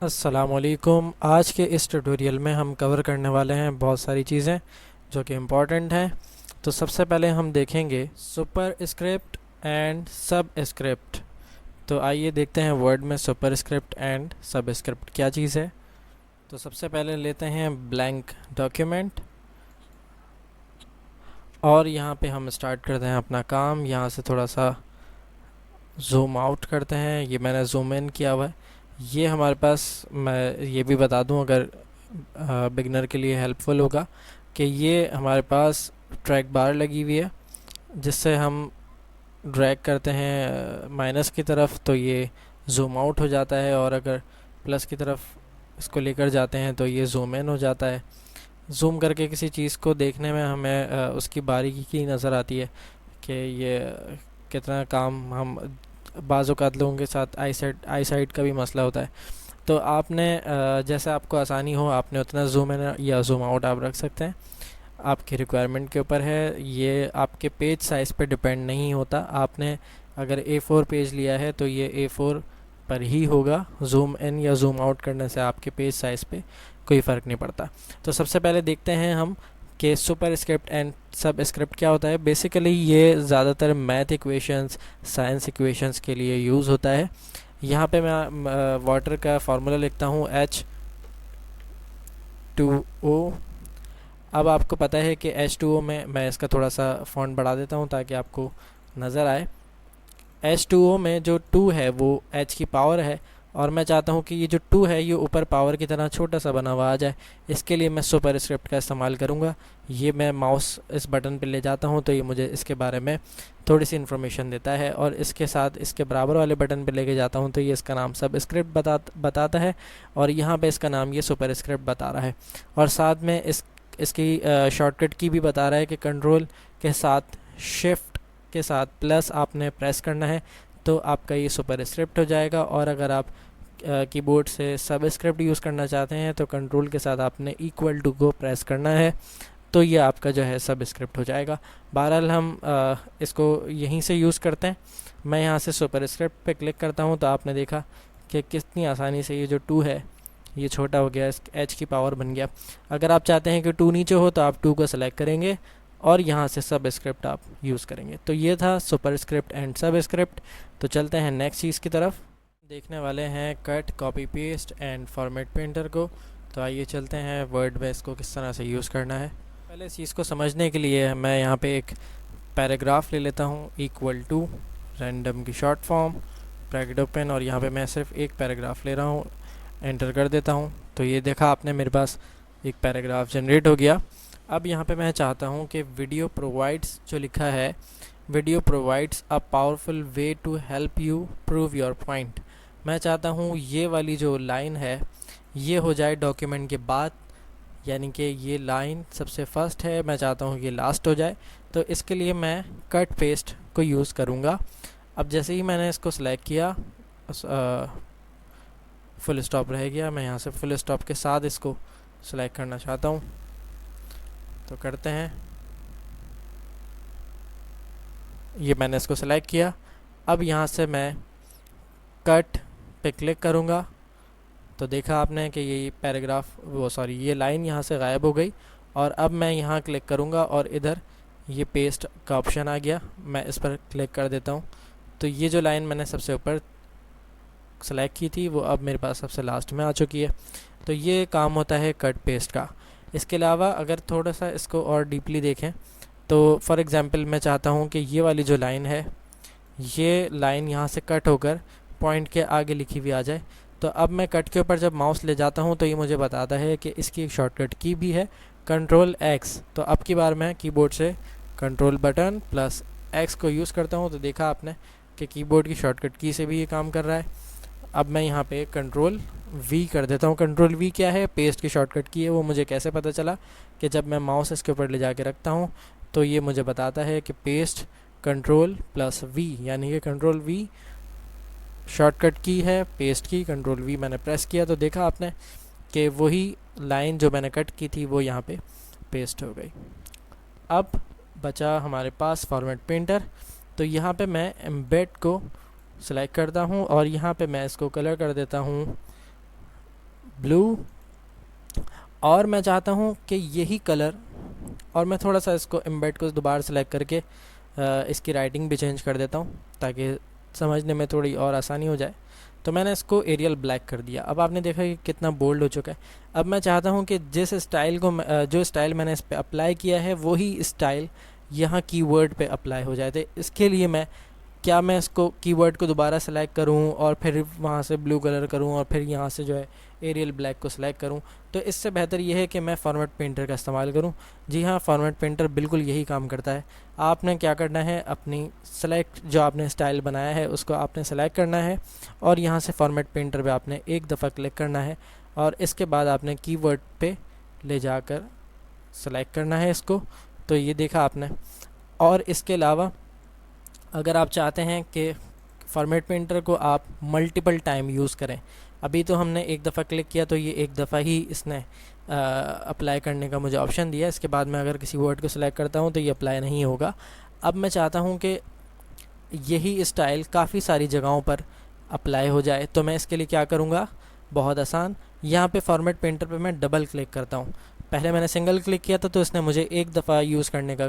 अस्सलामुअलैकुम। आज के इस ट्यूटोरियल में हम कवर करने वाले हैं बहुत सारी चीज़ें जो कि इम्पॉर्टेंट हैं। तो सबसे पहले हम देखेंगे सुपर स्क्रिप्ट एंड सब स्क्रिप्ट। तो आइए देखते हैं वर्ड में सुपर स्क्रिप्ट एंड सब स्क्रिप्ट क्या चीज़ है। तो सबसे पहले लेते हैं ब्लैंक डॉक्यूमेंट और यहाँ पे हम स्टार्ट करते हैं अपना काम। यहाँ से थोड़ा सा जूम आउट करते हैं, ये मैंने जूम इन किया हुआ है। ये हमारे पास, मैं ये भी बता दूं अगर बिगनर के लिए हेल्पफुल होगा, कि ये हमारे पास ट्रैक बार लगी हुई है जिससे हम ड्रैग करते हैं माइनस की तरफ तो ये जूम आउट हो जाता है, और अगर प्लस की तरफ इसको लेकर जाते हैं तो ये जूम इन हो जाता है। जूम करके किसी चीज़ को देखने में हमें उसकी बारीकी की नज़र आती है कि ये कितना काम हम बाज़ औक़ात लोगों के साथ आई साइट का भी मसला होता है। तो आपने जैसे आपको आसानी हो आपने उतना जूम इन या जूम आउट आप रख सकते हैं, आपकी रिक्वायरमेंट के ऊपर है। ये आपके पेज साइज़ पे डिपेंड नहीं होता। आपने अगर A4 पेज लिया है तो ये A4 पर ही होगा। जूम इन या जूम आउट करने से आपके पेज साइज़ पे कोई फ़र्क नहीं पड़ता। तो सबसे पहले देखते हैं हम कि सुपर स्क्रिप्ट एंड सब स्क्रिप्ट क्या होता है। बेसिकली ये ज़्यादातर मैथ इक्वेशंस, साइंस इक्वेशंस के लिए यूज़ होता है। यहाँ पे मैं वाटर का फार्मूला लिखता हूँ H2O। अब आपको पता है कि H2O में मैं इसका थोड़ा सा फ़ॉन्ट बढ़ा देता हूँ ताकि आपको नज़र आए। H2O में जो 2 है वो H की पावर है, और मैं चाहता हूँ कि ये जो 2 है ये ऊपर पावर की तरह छोटा सा बना हुआ आ जाए। इसके लिए मैं सुपर स्क्रिप्ट का इस्तेमाल करूँगा। ये मैं माउस इस बटन पे ले जाता हूँ तो ये मुझे इसके बारे में थोड़ी सी इन्फॉर्मेशन देता है, और इसके साथ इसके बराबर वाले बटन पे लेके जाता हूँ तो ये इसका नाम सब स्क्रिप्ट बताता है, और यहाँ पे इसका नाम ये सुपर स्क्रिप्ट बता रहा है। और साथ में इसकी शॉर्टकट की भी बता रहा है कि कंट्रोल के साथ शिफ्ट के साथ प्लस आपने प्रेस करना है तो आपका ये सुपर स्क्रिप्ट हो जाएगा। और अगर आप कीबोर्ड से सब स्क्रिप्ट यूज़ करना चाहते हैं तो कंट्रोल के साथ आपने इक्वल टू को प्रेस करना है तो ये आपका जो है सब स्क्रिप्ट हो जाएगा। बहरहाल हम इसको यहीं से यूज़ करते हैं। मैं यहाँ से सुपर स्क्रिप्ट पे क्लिक करता हूँ तो आपने देखा कि कितनी आसानी से ये जो 2 है ये छोटा हो गया, H की पावर बन गया। अगर आप चाहते हैं कि 2 नीचे हो तो आप 2 को सेलेक्ट करेंगे और यहाँ से सब स्क्रिप्ट आप यूज़ करेंगे। तो ये था सुपर स्क्रिप्ट एंड सब स्क्रिप्ट। तो चलते हैं नेक्स्ट चीज़ की तरफ। देखने वाले हैं cut, copy paste and format painter को। तो आइए चलते हैं वर्ड में इसको किस तरह से यूज़ करना है। पहले इस चीज़ को समझने के लिए मैं यहाँ पे एक पैराग्राफ ले लेता हूँ, इक्वल टू रैंडम की शॉर्ट फॉर्म, ब्रैकेट ओपन, और यहाँ पे मैं सिर्फ एक पैराग्राफ ले रहा हूँ, एंटर कर देता हूँ। तो ये देखा आपने मेरे पास एक पैराग्राफ जनरेट हो गया। अब यहाँ पे मैं चाहता हूँ कि वीडियो प्रोवाइड्स जो लिखा है, video provides a powerful way to help you prove your point, मैं चाहता हूँ ये वाली जो लाइन है ये हो जाए डॉक्यूमेंट के बाद, यानी कि ये लाइन सबसे फर्स्ट है, मैं चाहता हूँ ये लास्ट हो जाए। तो इसके लिए मैं कट पेस्ट को यूज़ करूँगा। अब जैसे ही मैंने इसको सेलेक्ट किया फुल स्टॉप रह गया, मैं यहाँ से फुल स्टॉप के साथ इसको सेलेक्ट करना चाहता हूँ तो करते हैं। ये मैंने इसको सेलेक्ट किया। अब यहाँ से मैं कट पे क्लिक करूँगा तो देखा आपने कि ये पैराग्राफ ये लाइन यहाँ से गायब हो गई। और अब मैं यहाँ क्लिक करूँगा और इधर ये पेस्ट का ऑप्शन आ गया, मैं इस पर क्लिक कर देता हूँ। तो ये जो लाइन मैंने सबसे ऊपर सेलेक्ट की थी वो अब मेरे पास सबसे लास्ट में आ चुकी है। तो ये काम होता है कट पेस्ट का। इसके अलावा अगर थोड़ा सा इसको और डीपली देखें तो फॉर एग्ज़ाम्पल मैं चाहता हूँ कि ये वाली जो लाइन है ये लाइन यहाँ से कट होकर पॉइंट के आगे लिखी हुई आ जाए। तो अब मैं कट के ऊपर जब माउस ले जाता हूँ तो ये मुझे बताता है कि इसकी एक शॉर्टकट की भी है, कंट्रोल X। तो अब की बार मैं कीबोर्ड से कंट्रोल बटन प्लस X को यूज़ करता हूँ तो देखा आपने कि कीबोर्ड की शॉर्टकट की से भी ये काम कर रहा है। अब मैं यहाँ पे कंट्रोल V कर देता हूँ। कंट्रोल V क्या है? पेस्ट की शॉर्टकट की है। वो मुझे कैसे पता चला कि जब मैं माउस इसके ऊपर ले जाके रखता हूँ तो ये मुझे बताता है कि पेस्ट कंट्रोल प्लस V, यानी कि कंट्रोल V शॉर्टकट की है पेस्ट की। कंट्रोल V मैंने प्रेस किया तो देखा आपने कि वही लाइन जो मैंने कट की थी वो यहाँ पे पेस्ट हो गई। अब बचा हमारे पास फॉर्मेट पेंटर। तो यहाँ पे मैं एम्बेड को सेलेक्ट करता हूँ और यहाँ पे मैं इसको कलर कर देता हूँ ब्लू, और मैं चाहता हूँ कि यही कलर, और मैं थोड़ा सा इसको एम्बेड को दोबारा सेलेक्ट करके इसकी राइटिंग भी चेंज कर देता हूँ ताकि समझने में थोड़ी और आसानी हो जाए। तो मैंने इसको एरियल ब्लैक कर दिया। अब आपने देखा कि कितना बोल्ड हो चुका है। अब मैं चाहता हूँ कि जिस स्टाइल को जो स्टाइल मैंने इस पर अप्लाई किया है वही स्टाइल यहाँ कीवर्ड पे अप्लाई हो जाए। तो इसके लिए मैं इसको कीवर्ड को दोबारा सेलेक्ट करूँ और फिर वहाँ से ब्लू कलर करूँ और फिर यहाँ से जो है एरियल ब्लैक को सिलेक्ट करूँ। तो इससे बेहतर ये है कि मैं फॉर्मेट पेंटर का इस्तेमाल करूँ। जी हाँ, फॉर्मेट पेंटर बिल्कुल यही काम करता है। आपने क्या करना है, अपनी सेलेक्ट जो आपने स्टाइल बनाया है उसको आपने सेलेक्ट करना है और यहाँ से फॉर्मेट पेंटर पे आपने एक दफ़ा क्लिक करना है और इसके बाद आपने कीवर्ड पे ले जाकर सेलेक्ट करना है इसको। तो ये देखा आपने। और इसके अलावा अगर आप चाहते हैं कि फॉर्मेट पेंटर को आप मल्टीपल टाइम यूज़ करें, अभी तो हमने एक दफ़ा क्लिक किया तो ये एक दफ़ा ही इसने अप्लाई करने का मुझे ऑप्शन दिया। इसके बाद मैं अगर किसी वर्ड को सिलेक्ट करता हूँ तो ये अप्लाई नहीं होगा। अब मैं चाहता हूँ कि यही स्टाइल काफ़ी सारी जगहों पर अप्लाई हो जाए। तो मैं इसके लिए क्या करूँगा, बहुत आसान, यहाँ पे फॉर्मेट पेंटर पे मैं डबल क्लिक करता हूँ। पहले मैंने सिंगल क्लिक किया था तो इसने मुझे एक दफ़ा यूज़ करने का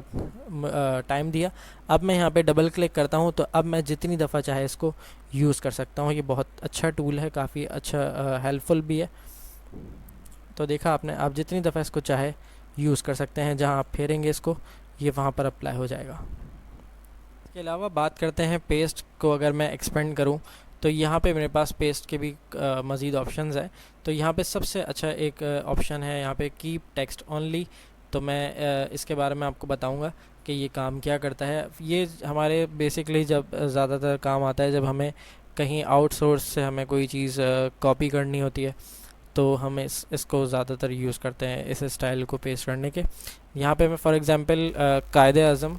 टाइम दिया। अब मैं यहाँ पे डबल क्लिक करता हूँ तो अब मैं जितनी दफ़ा चाहे इसको यूज़ कर सकता हूँ। ये बहुत अच्छा टूल है, काफ़ी अच्छा हेल्पफुल भी है। तो देखा आपने, आप जितनी दफ़ा इसको चाहे यूज़ कर सकते हैं। जहाँ आप फेरेंगे इसको ये वहाँ पर अप्लाई हो जाएगा। इसके अलावा बात करते हैं पेस्ट को। अगर मैं एक्सपेंड करूँ तो यहाँ पे मेरे पास पेस्ट के भी मज़ीद ऑप्शंस हैं। तो यहाँ पे सबसे अच्छा एक ऑप्शन है यहाँ पे कीप टेक्स्ट ओनली। तो मैं इसके बारे में आपको बताऊंगा कि ये काम क्या करता है। ये हमारे बेसिकली जब ज़्यादातर काम आता है जब हमें कहीं आउटसोर्स से हमें कोई चीज़ कॉपी करनी होती है तो हम इसको ज़्यादातर यूज़ करते हैं इस स्टाइल को पेस्ट करने के। यहाँ पे मैं फॉर एग्ज़ाम्पल कायदे आज़म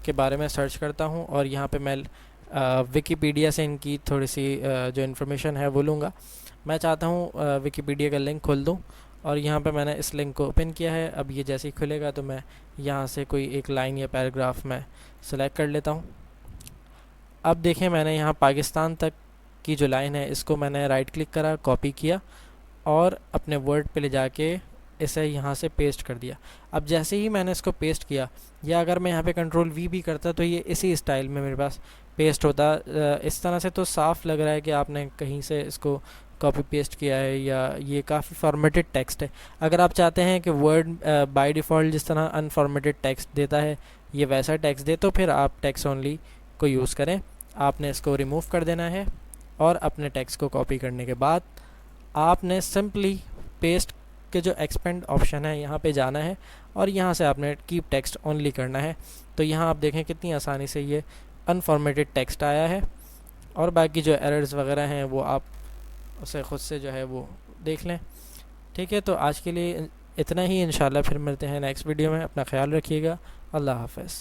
के बारे में सर्च करता हूँ और यहाँ पे मैं विकिपीडिया से इनकी थोड़ी सी जो इन्फॉर्मेशन है वो लूँगा। मैं चाहता हूँ विकिपीडिया का लिंक खोल दूँ और यहाँ पे मैंने इस लिंक को ओपन किया है। अब ये जैसे ही खुलेगा तो मैं यहाँ से कोई एक लाइन या पैराग्राफ में सेलेक्ट कर लेता हूँ। अब देखें, मैंने यहाँ पाकिस्तान तक की जो लाइन है इसको मैंने राइट क्लिक करा, कॉपी किया और अपने वर्ड पे ले जाके इसे यहाँ से पेस्ट कर दिया। अब जैसे ही मैंने इसको पेस्ट किया, या अगर मैं यहाँ पे कंट्रोल वी भी करता तो ये इसी स्टाइल में मेरे पास पेस्ट होता। इस तरह से तो साफ़ लग रहा है कि आपने कहीं से इसको कॉपी पेस्ट किया है या ये काफ़ी फॉर्मेटेड टेक्स्ट है। अगर आप चाहते हैं कि वर्ड बाय डिफ़ॉल्ट जिस तरह अनफॉर्मेटेड टेक्स्ट देता है ये वैसा टेक्स्ट दे तो फिर आप टेक्स्ट ओनली को यूज़ करें। आपने इसको रिमूव कर देना है और अपने टेक्स्ट को कॉपी करने के बाद आपने सिंपली पेस्ट के जो एक्सपेंड ऑप्शन है यहाँ पे जाना है और यहाँ से आपने कीप टेक्स्ट ओनली करना है। तो यहाँ आप देखें कितनी आसानी से ये अनफॉर्मेटेड टेक्स्ट आया है और बाकी जो एरर्स वगैरह हैं वो आप उसे ख़ुद से जो है वो देख लें। ठीक है, तो आज के लिए इतना ही। इंशाल्लाह फिर मिलते हैं नेक्स्ट वीडियो में। अपना ख्याल रखिएगा। अल्लाह हाफ़िज़।